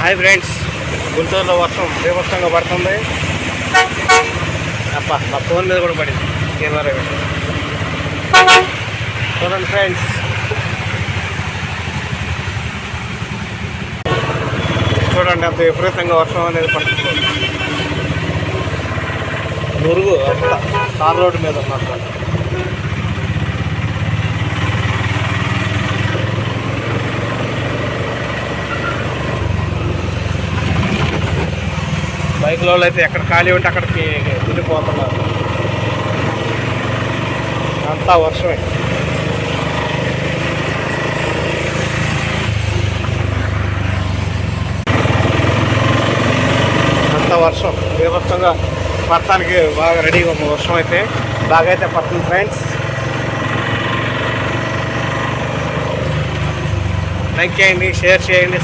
Hi friends, గుంటూరులో వర్షం బీభత్సంగా పడుతుంది. అబ్బా, నా ఫోన్ మీద కూడా పడింది కెమెరా. చూడండి ఫ్రెండ్స్, చూడండి అంత విపరీతంగా వర్షం అనేది పడుతుంది. నురుగు అంతా తార్ రోడ్డు మీద ఉన్నమాట. బైక్లో అయితే ఎక్కడ ఖాళీ ఉంటే అక్కడికి వెళ్ళిపోతున్నారు. అంతా వర్షమే. అంతా వర్షం బీభత్సంగా పడటానికి బాగా రెడీగా ఉంది. వర్షం అయితే బాగా అయితే పడుతుంది ఫ్రెండ్స్. లైక్ చేయండి, షేర్ చేయండి.